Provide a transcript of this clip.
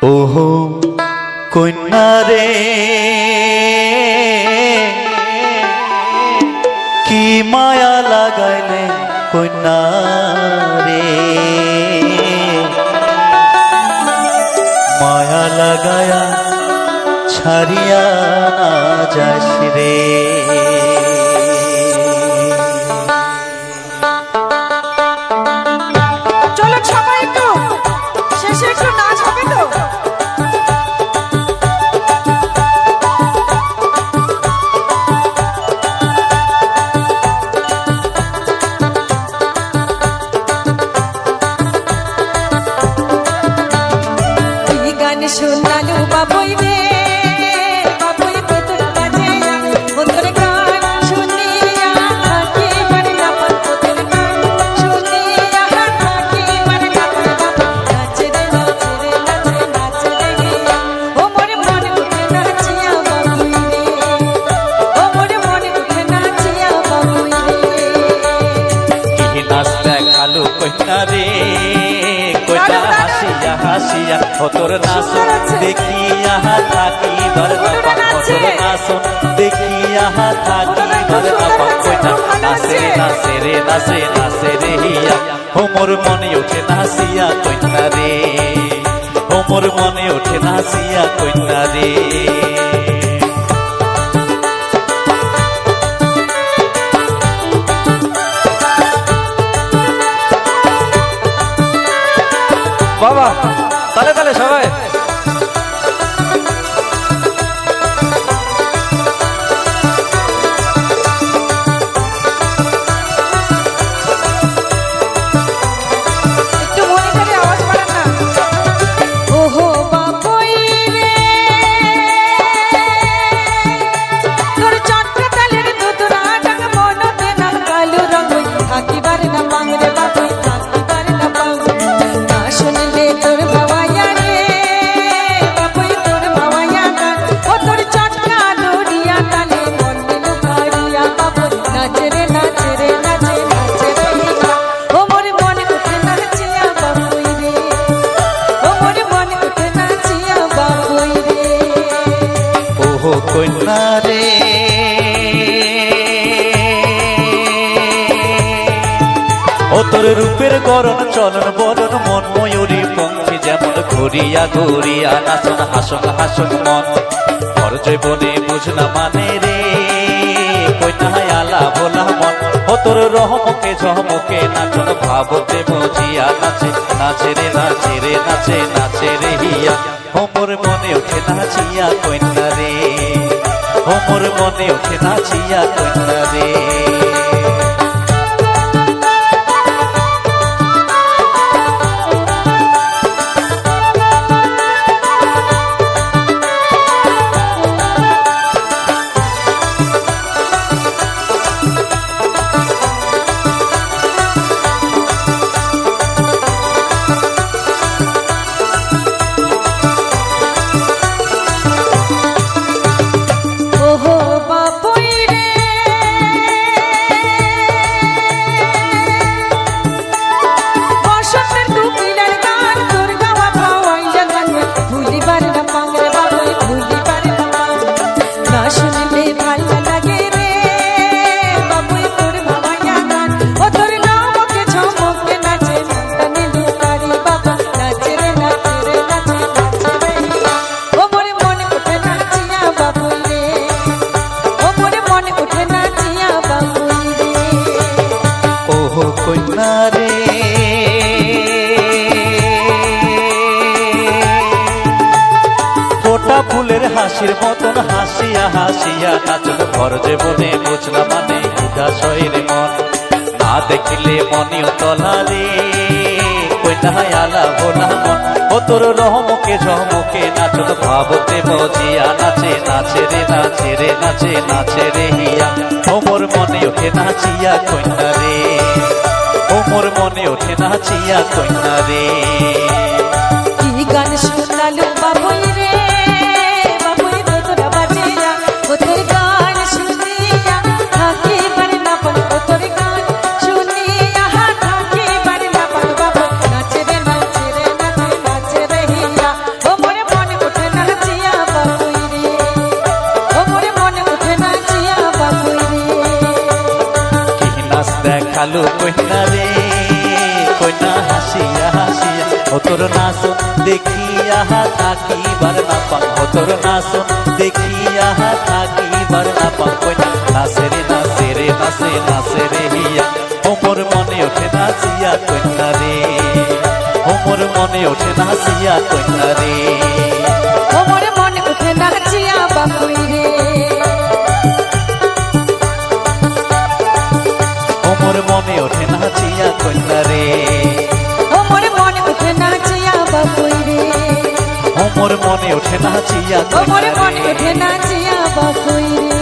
ওহো কন্যা রে কি মায়া লাগাইলে কন্যা রে মায়া লাগায়া ছাড়িয়া না যাস রে শোনালু বাবুই রে বাবুই তোর কাছে তোর গান শুনিয়া থাকি মানে না তোর গান শুনিয়া থাকি মানে না নাচে রে নাচে রে নাচে নাচে রে গিয়া ও মোর মন উঠে নাচিয়া বাবুই রে ও মোর মন উঠে নাচিয়া বাবুই রে কি নাচ দেখালু কন্যা রে কন্যা হাসিয়া হাসিয়া তোর নাচ দেখিয়া থাকি বার বাবা তোর নাচ দেখিয়া থাকি বার বাবা কইনা নাচে নাচে রে নাচে নাচে রে হিয়া ও মোর মনে ওঠে নাচিয়া কইনা রে ও মোর মনে ওঠে নাচিয়া কইনা রে বাবা তালে তালে সবাই একটু মনে করে আওয়াজ বাড়ান না ওহো বাবুই রে তোর চটকা তালের দুধরা ডাক মনতে না কালো রঙই থাকিবার না পাংরে বাবুই থাকিবার না পাং না শুনলে তোর বাবায়া রে বাবুই তোর বাবায়া গান ও তোর চটকা ডুরিয়া তালে মন দিল কারিয়া বাবুই নাচে রে নাচে রে নাচে নাচে রে হিয়া ও মোর মনে উঠে নাচিয়া বাবুই রে ও মোর মনে উঠে নাচিয়া বাবুই রে ওহো কন্যা রে ও তোর রূপের গরণ চলন বরণ মন ময়ূরী পঙ্খী যেমন ঘুরিয়া ঘুরিয়া নাচন হাসন হাসন মন পর জৈবনে বুঝনা মানে রে কন্যা আলা ভোলা মন ও তোর রহমকে ঝমকে নাচন ভাবতে বুঝিয়া নাচে নাচে রে নাচে রে নাচে নাচে রে হিয়া ও মোর মনে ওঠে নাচিয়া কন্যা রে ও মোর মনে ওঠে নাচিয়া কন্যা রে ওহো বাবুই রে বসন্তের কোকিলের গান তোর গাওয়া ভাওয়াইয়া গান ভুলিবার না পাংরে বাবুই ভুলিবার না পাং না শুনলে ভালো লাগে রে বাবুই তোর ভাওয়াইয়া গান ও তোর গাওয়াকে ঝমকে নাচে মনটা লুকারি বাবা নাচে রে নাচে রে নাচে নাচে রে হিয়া ও মোর মনে উঠে নাচিয়া বাবুই রে ও মোর মনে উঠে নাচিয়া বাবুই রে ওহো কন্যা রে ফোটা ফুলের হাসির মতন হাসিয়া হাসিয়া নাচন ভর জীবনে বুঝলা মানে উদাসয়ের মন না দেখিলে মনিও তলা রে কন্যা আলা ভোলা মন ও তোর রহমকে ঝমকে নাচন ভাবতে বুঝিয়া নাচে নাচে রে নাচে রে নাচে নাচে রে হিয়া ও মোর মনে ওঠে নাচিয়া কন্যা রে ও মোর মনে ওঠে নাচিয়া কন্যা রে কি গান শোনালু বাবুই রে বাবুই তোরা বাজিয়া ও তোর গান শুনিয়া থাকি পারে না পান ও তোর গান শুনিয়া থাকি পারে না পান বাবু নাচে রে নাচে রে নাচে নাচে রে হিয়া ও মোর কালো কইনা রে কইনা হাসিয়া হাসিয়া ও তোর নাচন দেখিয়া থাকিবার না পাম ও তোর নাচন দেখিয়া থাকিবার না পাম কইনা নাচে রে নাচে রে নাচে নাচে রে হিয়া ও মোর মনে ওঠে নাচিয়া কইনা রে ও মোর মনে ওঠে নাচিয়া কইনা রে ওমর মনে উঠে নাচিয়া বাপুই রে ও মোর মনে ওঠে নাচিয়া কইনা রে ওমর মনে উঠে নাচিয়া বাপুই রে ও মোর মনে ওঠে নাচিয়া ওমর কইনা মনে রে উঠে নাচিয়া বাপুই রে